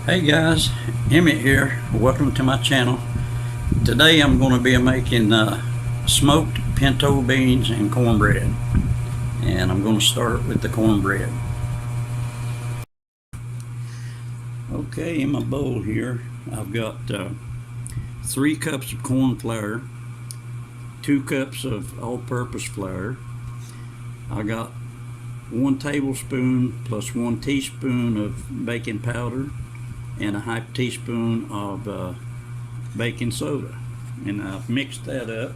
Hey guys, Emmett here. Welcome to my channel. Today I'm going to be making smoked pinto beans and cornbread. And I'm going to start with the cornbread. Okay, in my bowl here I've got 3 cups of corn flour, 2 cups of all-purpose flour. I got 1 tablespoon plus 1 teaspoon of baking powder and a half teaspoon of baking soda, and I've mixed that up.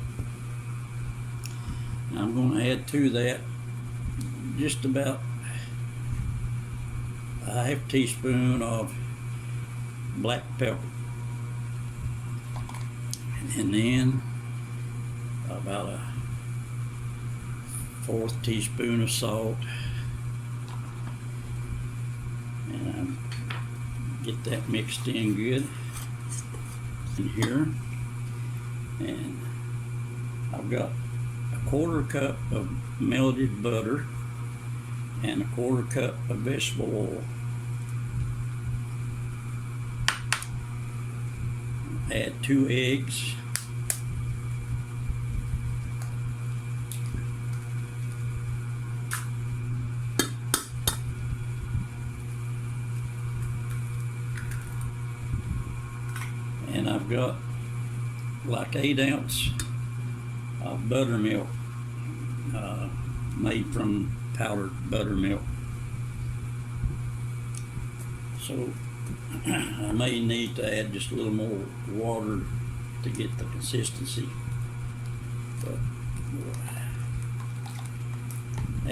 I'm going to add to that just about a half teaspoon of black pepper, and then about a 1/4 teaspoon of salt, and get that mixed in good in here. And I've got a 1/4 cup of melted butter and a 1/4 cup of vegetable oil. Add 2 eggs, and I've got like 8 ounces of buttermilk, made from powdered buttermilk. So I may need to add just a little more water to get the consistency, but we'll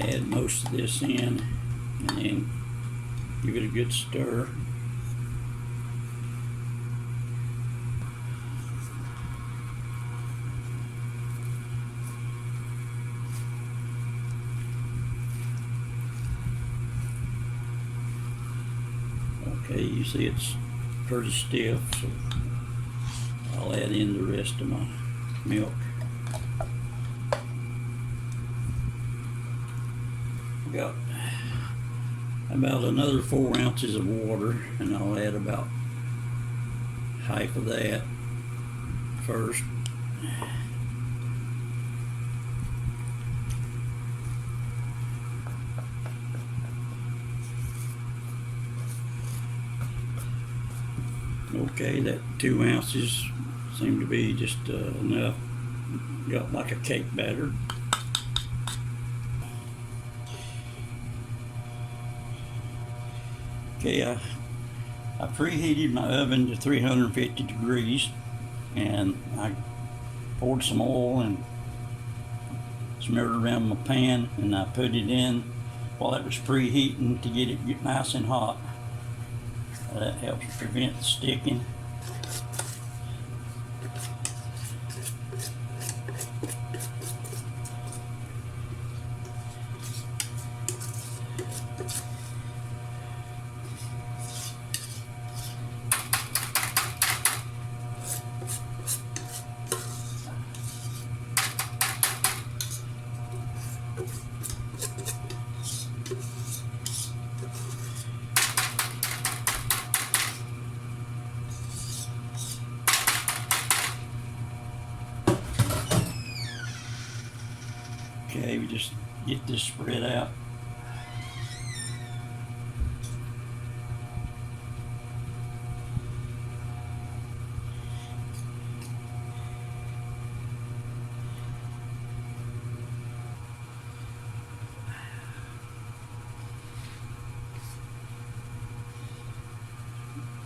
add most of this in and then give it a good stir. Okay, you see it's pretty stiff, so I'll add in the rest of my milk. Got about another 4 ounces of water, and I'll add about half of that first. Okay, that 2 ounces seem to be just enough. Got like a cake batter. Okay, I preheated my oven to 350 degrees, and I poured some oil and smeared it around my pan, and I put it in while it was preheating to get it nice and hot. That helps prevent sticking. Okay, we just get this spread out.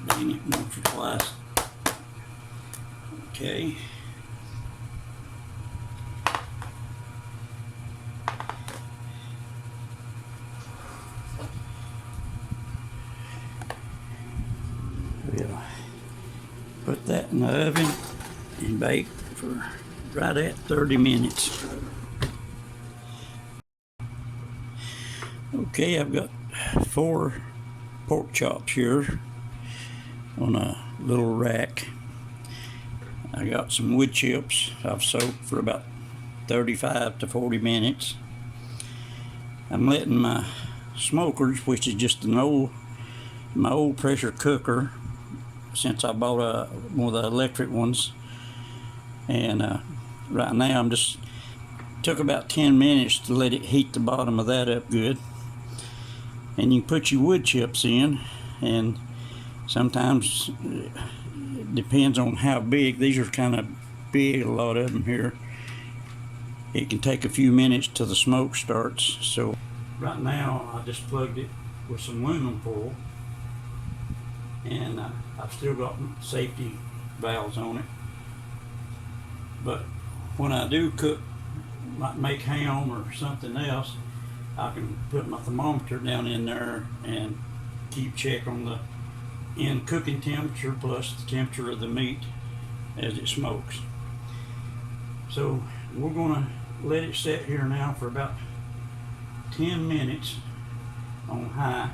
Bang it once or twice. Okay. We'll put that in the oven and bake for right at 30 minutes. Okay, I've got 4 pork chops here on a little rack. I got some wood chips I've soaked for about 35 to 40 minutes. I'm letting my smokers, which is just my old pressure cooker, since I bought one of the electric ones. And right now I'm just took about 10 minutes to let it heat the bottom of that up good. And you put your wood chips in, and sometimes it depends on how big. These are kind of big, a lot of them here. It can take a few minutes till the smoke starts. So right now I just plugged it with some aluminum foil, and I've still got safety valves on it. But when I do cook, like make ham or something else, I can put my thermometer down in there and keep check on the end cooking temperature plus the temperature of the meat as it smokes. So we're gonna let it sit here now for about 10 minutes on high.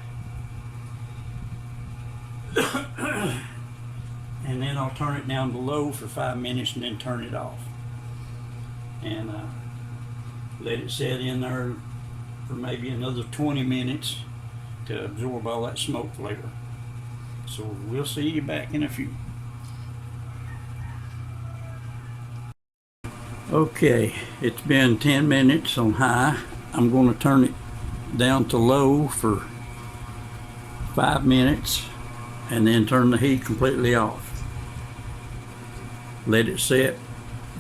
And then I'll turn it down to low for 5 minutes and then turn it off. And let it set in there for maybe another 20 minutes to absorb all that smoke flavor. So we'll see you back in a few. Okay, it's been 10 minutes on high. I'm going to turn it down to low for 5 minutes and then turn the heat completely off. Let it set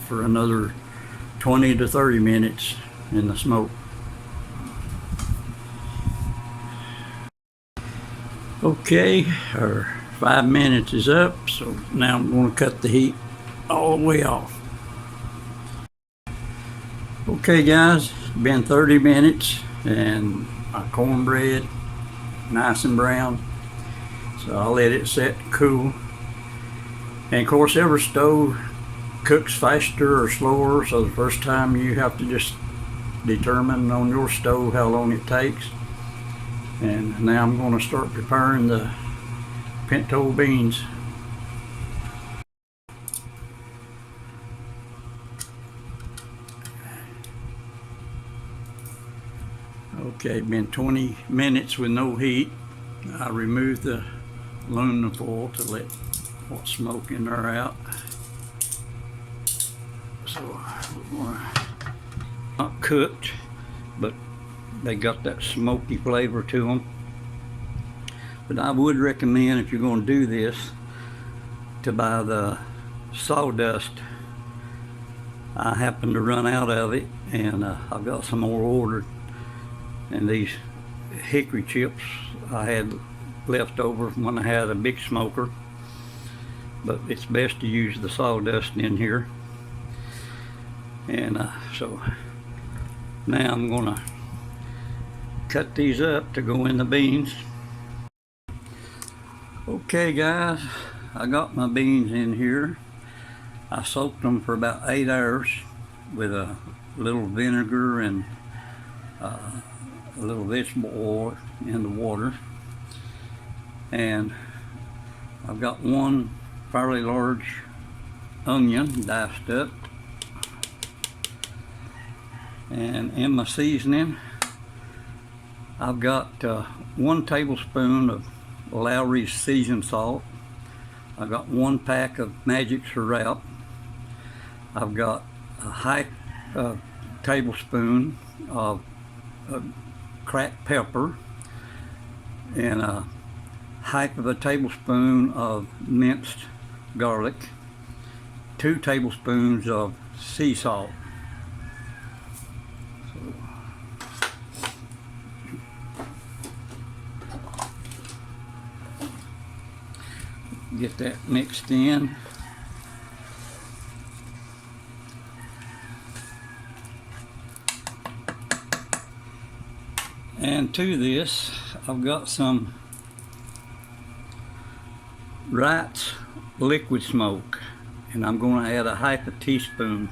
for another 20 to 30 minutes in the smoke. Okay, our 5 minutes is up, so now I'm going to cut the heat all the way off. Okay guys, it's been 30 minutes and my cornbread nice and brown, so I'll let it set and cool. And of course every stove cooks faster or slower, so the first time you have to just determine on your stove how long it takes. And now I'm going to start preparing the pinto beans. Okay, been 20 minutes with no heat. I removed the aluminum foil to let what's smoke in there out. So not cooked, but they got that smoky flavor to them. But I would recommend, if you're going to do this, to buy the sawdust. I happened to run out of it, and I've got some more ordered. And these hickory chips I had left over from when I had a big smoker, but it's best to use the sawdust in here. And so now I'm gonna cut these up to go in the beans. Okay guys, I got my beans in here. I soaked them for about 8 hours with a little vinegar and a little vegetable oil in the water. And I've got one fairly large onion diced up. And in my seasoning, I've got 1 tablespoon of Lowry's seasoned salt. I've got 1 pack of Magic Syrup. I've got a half tablespoon of cracked pepper and a half of a tablespoon of minced garlic, 2 tablespoons of sea salt. Get that mixed in. And to this, I've got some Wright's liquid smoke, and I'm going to add a half a teaspoon.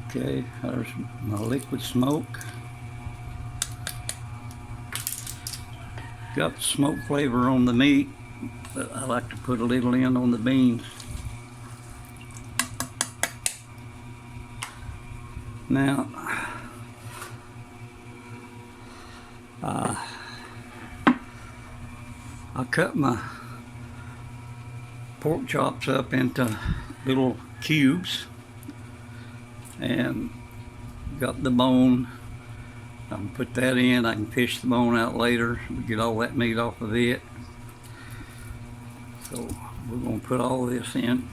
Okay, there's my liquid smoke. Got smoke flavor on the meat, but I like to put a little in on the beans. Now, I cut my pork chops up into little cubes, and got the bone. I can put that in. I can fish the bone out later, get all that meat off of it. So we're going to put all this in.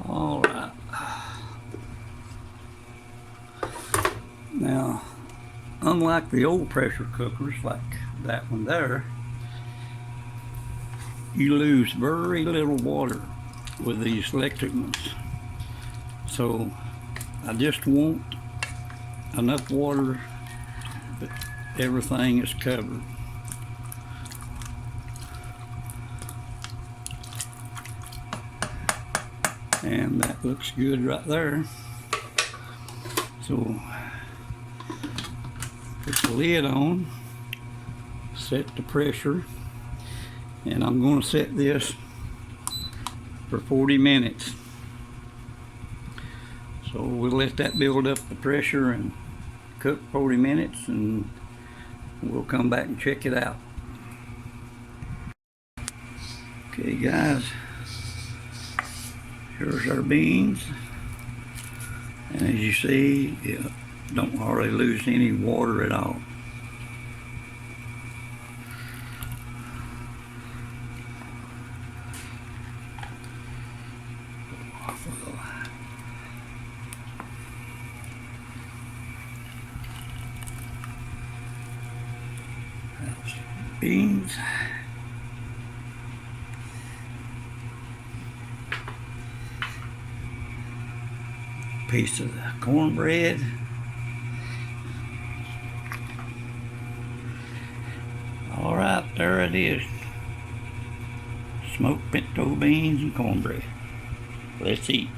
All right. Now, unlike the old pressure cookers like that one there, you lose very little water with these electric ones. So I just want enough water that everything is covered. And that looks good right there. So put the lid on, set the pressure, and I'm going to set this for 40 minutes. So we'll let that build up the pressure and cook 40 minutes, and we'll come back and check it out. Okay guys, here's our beans, and as you see, it don't hardly lose any water at all. Beans. Piece of the cornbread. All right, there it is. Smoked pinto beans and cornbread. Let's eat.